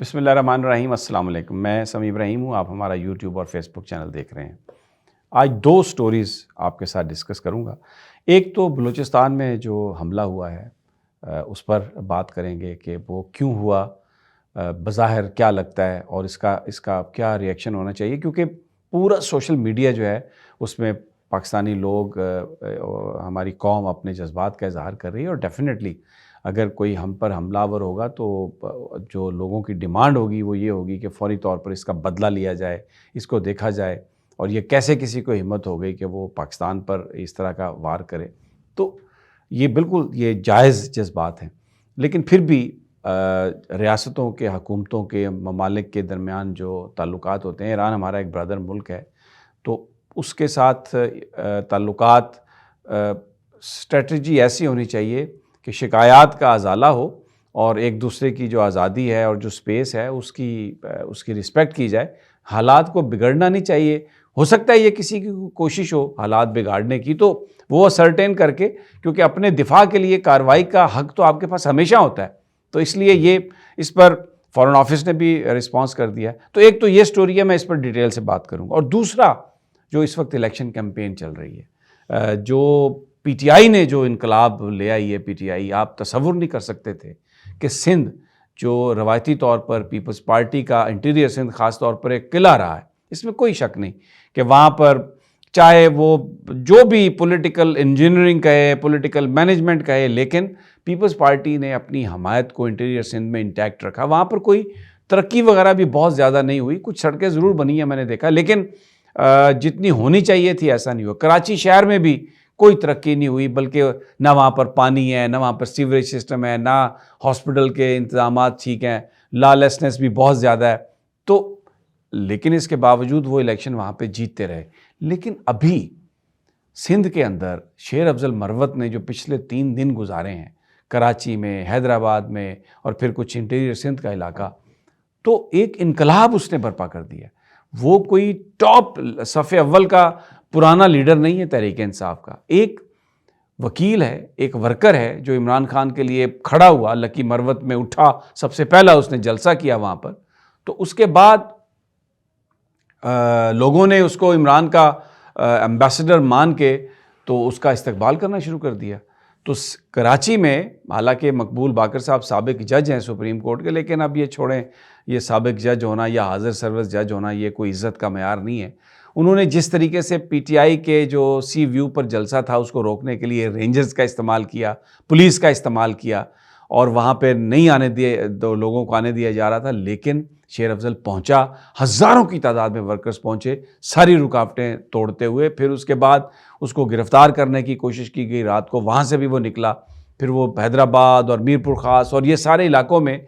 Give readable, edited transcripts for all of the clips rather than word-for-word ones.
بسم اللہ الرحمن الرحیم۔ السلام علیکم، میں سمیع ابراہیم ہوں۔ آپ ہمارا یوٹیوب اور فیس بک چینل دیکھ رہے ہیں۔ آج دو سٹوریز آپ کے ساتھ ڈسکس کروں گا۔ ایک تو بلوچستان میں جو حملہ ہوا ہے اس پر بات کریں گے کہ وہ کیوں ہوا، بظاہر کیا لگتا ہے اور اس کا کیا ریئیکشن ہونا چاہیے، کیونکہ پورا سوشل میڈیا جو ہے اس میں پاکستانی لوگ، ہماری قوم اپنے جذبات کا اظہار کر رہی ہے، اور ڈیفینیٹلی اگر کوئی ہم پر حملہ آور ہوگا تو جو لوگوں کی ڈیمانڈ ہوگی وہ یہ ہوگی کہ فوری طور پر اس کا بدلہ لیا جائے، اس کو دیکھا جائے، اور یہ کیسے کسی کو ہمت ہو گئی کہ وہ پاکستان پر اس طرح کا وار کرے۔ تو یہ بالکل یہ جائز جذبات ہیں، لیکن پھر بھی ریاستوں کے، حکومتوں کے، ممالک کے درمیان جو تعلقات ہوتے ہیں، ایران ہمارا ایک برادر ملک ہے، تو اس کے ساتھ تعلقات، اسٹریٹجی ایسی ہونی چاہیے کہ شکایات کا ازالہ ہو اور ایک دوسرے کی جو آزادی ہے اور جو سپیس ہے اس کی رسپیکٹ کی جائے۔ حالات کو بگڑنا نہیں چاہیے۔ ہو سکتا ہے یہ کسی کی کوشش ہو حالات بگاڑنے کی، تو وہ اسرٹین کر کے، کیونکہ اپنے دفاع کے لیے کارروائی کا حق تو آپ کے پاس ہمیشہ ہوتا ہے، تو اس لیے یہ اس پر فارن آفس نے بھی رسپانس کر دیا ہے۔ تو ایک تو یہ سٹوری ہے، میں اس پر ڈیٹیل سے بات کروں گا۔ اور دوسرا جو اس وقت الیکشن کیمپین چل رہی ہے، جو پی ٹی آئی نے جو انقلاب لے آئی ہے، پی ٹی آئی، آپ تصور نہیں کر سکتے تھے کہ سندھ جو روایتی طور پر پیپلز پارٹی کا، انٹیریئر سندھ خاص طور پر ایک قلعہ رہا ہے، اس میں کوئی شک نہیں کہ وہاں پر چاہے وہ جو بھی پولیٹیکل انجینئرنگ کہے، پولیٹیکل مینجمنٹ کہے، لیکن پیپلز پارٹی نے اپنی حمایت کو انٹیریئر سندھ میں انٹیکٹ رکھا۔ وہاں پر کوئی ترقی وغیرہ بھی بہت زیادہ نہیں ہوئی، کچھ سڑکیں ضرور بنی ہیں میں نے دیکھا، لیکن جتنی ہونی چاہیے تھی ایسا نہیں ہوا۔ کراچی شہر میں بھی کوئی ترقی نہیں ہوئی، بلکہ نہ وہاں پر پانی ہے، نہ وہاں پر سیوریج سسٹم ہے، نہ ہاسپٹل کے انتظامات ٹھیک ہیں، لا لیسنس بھی بہت زیادہ ہے۔ تو لیکن اس کے باوجود وہ الیکشن وہاں پہ جیتتے رہے۔ لیکن ابھی سندھ کے اندر شیر افضل مروت نے جو پچھلے 3 دن گزارے ہیں کراچی میں، حیدرآباد میں، اور پھر کچھ انٹیریئر سندھ کا علاقہ، تو ایک انقلاب اس نے برپا کر دیا۔ وہ کوئی ٹاپ صف اول کا پرانا لیڈر نہیں ہے تحریک انصاف کا، ایک وکیل ہے، ایک ورکر ہے جو عمران خان کے لیے کھڑا ہوا، لکی مروت میں اٹھا، سب سے پہلا اس نے جلسہ کیا وہاں پر۔ تو اس کے بعد لوگوں نے اس کو عمران کا ایمبیسڈر مان کے تو اس کا استقبال کرنا شروع کر دیا۔ تو کراچی میں، حالانکہ مقبول باقر صاحب سابق جج ہیں سپریم کورٹ کے، لیکن اب یہ چھوڑیں، یہ سابق جج ہونا یا حاضر سروس جج ہونا یہ کوئی عزت کا معیار نہیں ہے۔ انہوں نے جس طریقے سے پی ٹی آئی کے جو سی ویو پر جلسہ تھا اس کو روکنے کے لیے رینجرز کا استعمال کیا، پولیس کا استعمال کیا، اور وہاں پہ نہیں آنے دیے، لوگوں کو آنے دیا جا رہا تھا، لیکن شیر افضل پہنچا، ہزاروں کی تعداد میں ورکرز پہنچے ساری رکاوٹیں توڑتے ہوئے۔ پھر اس کے بعد اس کو گرفتار کرنے کی کوشش کی گئی رات کو، وہاں سے بھی وہ نکلا، پھر وہ حیدرآباد اور میرپور خاص اور یہ سارے علاقوں میں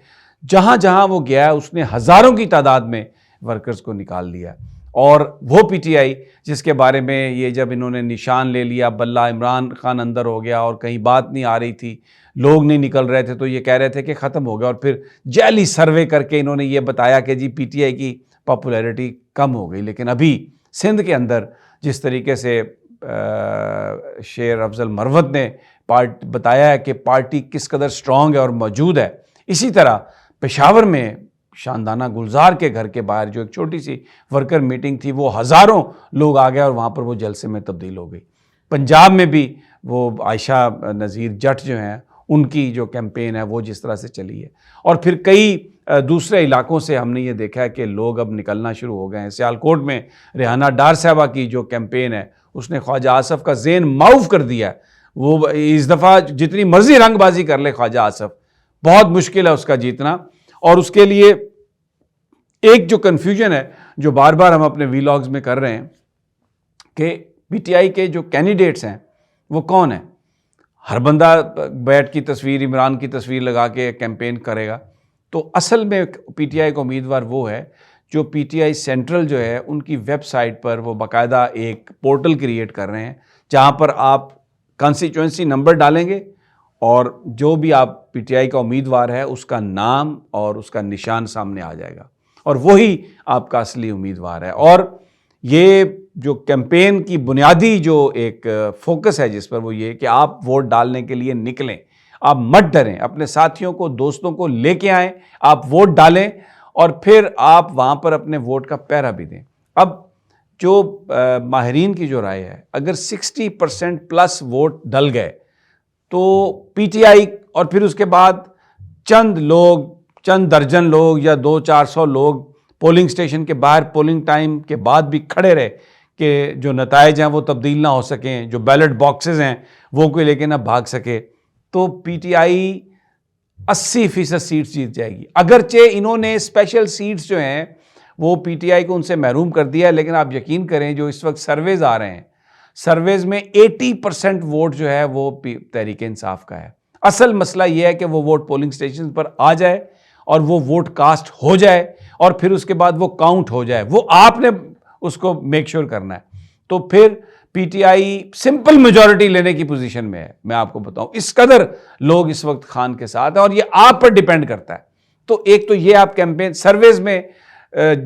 جہاں جہاں وہ گیا اس نے ہزاروں کی تعداد میں ورکرز کو نکال لیا۔ اور وہ پی ٹی آئی جس کے بارے میں یہ جب انہوں نے نشان لے لیا، بلہ عمران خان اندر ہو گیا اور کہیں بات نہیں آ رہی تھی، لوگ نہیں نکل رہے تھے، تو یہ کہہ رہے تھے کہ ختم ہو گیا، اور پھر جعلی سروے کر کے انہوں نے یہ بتایا کہ جی پی ٹی آئی کی پاپولیرٹی کم ہو گئی۔ لیکن ابھی سندھ کے اندر جس طریقے سے شیر افضل مروت نے بتایا ہے کہ پارٹی کس قدر سٹرونگ ہے اور موجود ہے، اسی طرح پشاور میں شاندانہ گلزار کے گھر کے باہر جو ایک چھوٹی سی ورکر میٹنگ تھی، وہ ہزاروں لوگ آ گئے اور وہاں پر وہ جلسے میں تبدیل ہو گئی۔ پنجاب میں بھی وہ عائشہ نذیر جٹ جو ہیں ان کی جو کیمپین ہے وہ جس طرح سے چلی ہے، اور پھر کئی دوسرے علاقوں سے ہم نے یہ دیکھا ہے کہ لوگ اب نکلنا شروع ہو گئے ہیں۔ سیالکوٹ میں ریحانہ ڈار صاحبہ کی جو کیمپین ہے اس نے خواجہ آصف کا ذہن معاف کر دیا ہے۔ وہ اس دفعہ جتنی مرضی رنگ بازی کر لے خواجہ آصف، بہت مشکل ہے اس کا جیتنا۔ اور اس کے لیے ایک جو کنفیوژن ہے جو بار بار ہم اپنے ویلاگز میں کر رہے ہیں کہ پی ٹی آئی کے جو کینڈیڈیٹس ہیں وہ کون ہیں۔ ہر بندہ بیٹھ کی تصویر، عمران کی تصویر لگا کے کیمپین کرے گا، تو اصل میں پی ٹی آئی کا امیدوار وہ ہے جو پی ٹی آئی سینٹرل جو ہے ان کی ویب سائٹ پر وہ باقاعدہ ایک پورٹل کریٹ کر رہے ہیں جہاں پر آپ کانسٹیچوئنسی نمبر ڈالیں گے اور جو بھی آپ پی ٹی آئی کا امیدوار ہے اس کا نام اور اس کا نشان سامنے آ جائے گا، اور وہی آپ کا اصلی امیدوار ہے۔ اور یہ جو کیمپین کی بنیادی جو ایک فوکس ہے جس پر وہ یہ کہ آپ ووٹ ڈالنے کے لیے نکلیں، آپ مت ڈریں، اپنے ساتھیوں کو، دوستوں کو لے کے آئیں، آپ ووٹ ڈالیں، اور پھر آپ وہاں پر اپنے ووٹ کا پہرا بھی دیں۔ اب جو ماہرین کی جو رائے ہے، اگر 60% پلس ووٹ ڈل گئے تو پی ٹی آئی اور پھر اس کے بعد چند درجن لوگ یا 200-400 لوگ پولنگ سٹیشن کے باہر پولنگ ٹائم کے بعد بھی کھڑے رہے کہ جو نتائج ہیں وہ تبدیل نہ ہو سکیں، جو بیلٹ باکسز ہیں وہ کوئی لے کے نہ بھاگ سکے، تو پی ٹی آئی 80% سیٹس جیت جائے گی۔ اگرچہ انہوں نے اسپیشل سیٹس جو ہیں وہ پی ٹی آئی کو ان سے محروم کر دیا ہے، لیکن آپ یقین کریں جو اس وقت سرویز آ رہے ہیں، سرویز میں 80% ووٹ جو ہے وہ تحریک انصاف کا ہے۔ اصل مسئلہ یہ ہے کہ وہ ووٹ پولنگ سٹیشن پر آ جائے اور وہ ووٹ کاسٹ ہو جائے اور پھر اس کے بعد وہ کاؤنٹ ہو جائے، وہ آپ نے اس کو میک شور کرنا ہے۔ تو پھر P T I simple majority لینے کی پوزیشن میں ہے۔ میں آپ کو بتاؤں اس قدر لوگ اس وقت خان کے ساتھ ہیں اور یہ آپ پر ڈیپینڈ کرتا ہے۔ تو ایک تو یہ آپ کیمپین سرویز میں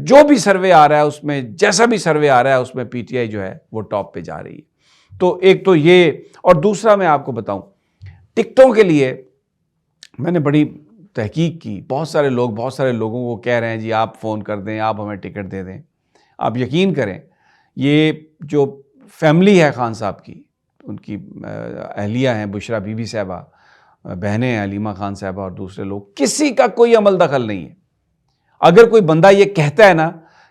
جو بھی سروے آ رہا ہے اس میں جیسا بھی سروے آ رہا ہے اس میں پی ٹی آئی جو ہے وہ ٹاپ پہ جا رہی ہے۔ تو ایک تو یہ، اور دوسرا میں آپ کو بتاؤں ٹکٹوں کے لیے میں نے بڑی تحقیق کی، بہت سارے لوگوں کو کہہ رہے ہیں جی آپ فون کر دیں، آپ ہمیں ٹکٹ دے دیں۔ آپ یقین کریں یہ جو فیملی ہے خان صاحب کی، ان کی اہلیہ ہیں بشرا بی بی صاحبہ، بہنیں ہیں علیمہ خان صاحبہ اور دوسرے لوگ، کسی کا کوئی عمل دخل نہیں ہے۔ اگر کوئی بندہ یہ کہتا ہے نا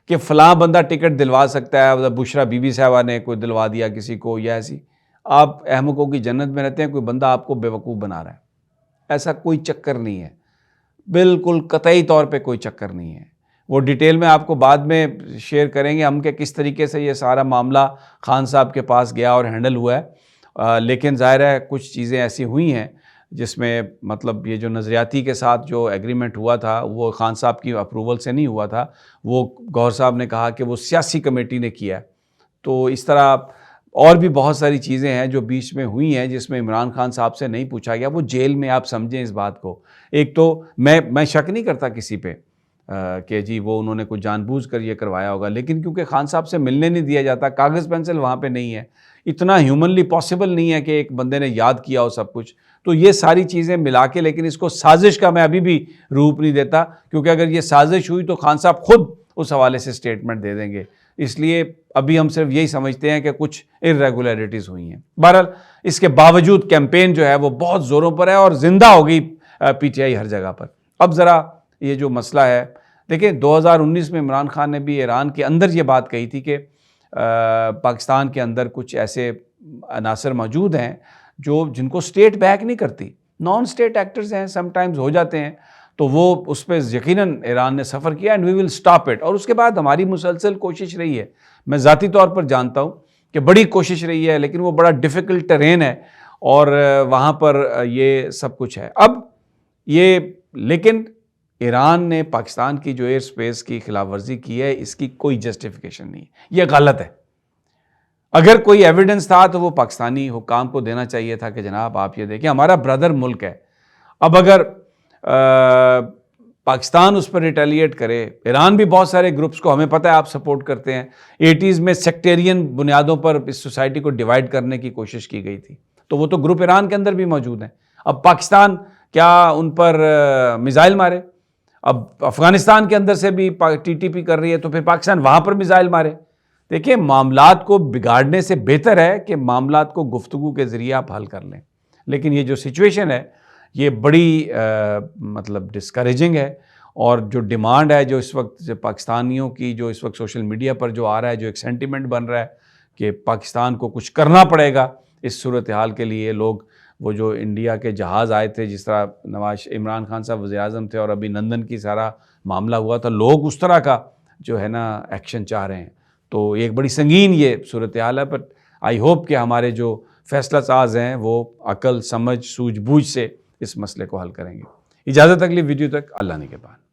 کہ فلاں بندہ ٹکٹ دلوا سکتا ہے، بشرا بی بی صاحبہ نے کوئی دلوا دیا کسی کو یا ایسی، آپ احمقوں کی جنت میں رہتے ہیں، کوئی بندہ آپ کو بیوقوف بنا رہا ہے۔ ایسا کوئی چکر نہیں ہے، بالکل قطعی طور پہ کوئی چکر نہیں ہے۔ وہ ڈیٹیل میں آپ کو بعد میں شیئر کریں گے ہم کہ کس طریقے سے یہ سارا معاملہ خان صاحب کے پاس گیا اور ہینڈل ہوا ہے، لیکن ظاہر ہے کچھ چیزیں ایسی ہوئی ہیں جس میں مطلب یہ جو نظریاتی کے ساتھ جو ایگریمنٹ ہوا تھا وہ خان صاحب کی اپروول سے نہیں ہوا تھا، وہ گوہر صاحب نے کہا کہ وہ سیاسی کمیٹی نے کیا ہے۔ تو اس طرح اور بھی بہت ساری چیزیں ہیں جو بیچ میں ہوئی ہیں جس میں عمران خان صاحب سے نہیں پوچھا گیا، وہ جیل میں، آپ سمجھیں اس بات کو۔ ایک تو میں شک نہیں کرتا کسی پہ کہ جی وہ انہوں نے کوئی جان بوجھ کر یہ کروایا ہوگا، لیکن کیونکہ خان صاحب سے ملنے نہیں دیا جاتا، کاغذ پینسل وہاں پہ نہیں ہے، اتنا ہیومنلی پاسبل نہیں ہے کہ ایک بندے نے یاد کیا ہو سب کچھ، تو یہ ساری چیزیں ملا کے، لیکن اس کو سازش کا میں ابھی بھی روپ نہیں دیتا، کیونکہ اگر یہ سازش ہوئی تو خان صاحب خود اس حوالے سے سٹیٹمنٹ دے دیں گے، اس لیے ابھی ہم صرف یہی سمجھتے ہیں کہ کچھ irregularities ہوئی ہیں۔ بہرحال اس کے باوجود کیمپین جو ہے وہ بہت زوروں پر ہے اور زندہ ہو گئی پی ٹی آئی ہر جگہ پر۔ اب ذرا یہ جو مسئلہ ہے دیکھیں، 2019 میں عمران خان نے بھی ایران کے اندر یہ بات کہی تھی کہ پاکستان کے اندر کچھ ایسے عناصر موجود ہیں جن کو اسٹیٹ بیک نہیں کرتی، نان اسٹیٹ ایکٹرز ہیں، سم ٹائمز ہو جاتے ہیں، تو وہ اس پہ یقیناً ایران نے سفر کیا، and we will stop it. اور اس کے بعد ہماری مسلسل کوشش رہی ہے، میں ذاتی طور پر جانتا ہوں کہ بڑی کوشش رہی ہے، لیکن وہ بڑا ڈیفیکلٹ ٹرین ہے اور وہاں پر یہ سب کچھ ہے۔ اب یہ لیکن ایران نے پاکستان کی جو ایئر سپیس کی خلاف ورزی کی ہے، اس کی کوئی جسٹیفیکیشن نہیں ہے، یہ غلط ہے۔ اگر کوئی ایویڈنس تھا تو وہ پاکستانی حکام کو دینا چاہیے تھا کہ جناب آپ یہ دیکھیں، ہمارا برادر ملک ہے۔ اب اگر پاکستان اس پر ریٹیلیٹ کرے، ایران بھی بہت سارے گروپس کو، ہمیں پتہ ہے آپ سپورٹ کرتے ہیں، 80s میں سیکٹیرین بنیادوں پر اس سوسائٹی کو ڈیوائیڈ کرنے کی کوشش کی گئی تھی، تو وہ تو گروپ ایران کے اندر بھی موجود ہیں۔ اب پاکستان کیا ان پر میزائل مارے؟ اب افغانستان کے اندر سے بھی ٹی ٹی پی کر رہی ہے، تو پھر پاکستان وہاں پر میزائل مارے؟ دیکھیں، معاملات کو بگاڑنے سے بہتر ہے کہ معاملات کو گفتگو کے ذریعے آپ حل کر لیں، لیکن یہ جو سچویشن ہے یہ بڑی مطلب ڈسکریجنگ ہے، اور جو ڈیمانڈ ہے جو اس وقت پاکستانیوں کی، جو اس وقت سوشل میڈیا پر جو آ رہا ہے، جو ایک سینٹیمنٹ بن رہا ہے کہ پاکستان کو کچھ کرنا پڑے گا اس صورتحال کے لیے۔ لوگ وہ جو انڈیا کے جہاز آئے تھے، جس طرح عمران خان صاحب وزیر اعظم تھے اور ابھی لندن کی سارا معاملہ ہوا تھا، لوگ اس طرح کا جو ہے نا ایکشن چاہ رہے ہیں، تو ایک بڑی سنگین یہ صورتحال ہے۔ پر آئی ہوپ کہ ہمارے جو فیصلہ ساز ہیں وہ عقل، سمجھ، سوجھ بوجھ سے اس مسئلے کو حل کریں گے۔ اجازت اگلی ویڈیو تک، اللہ نگہبان۔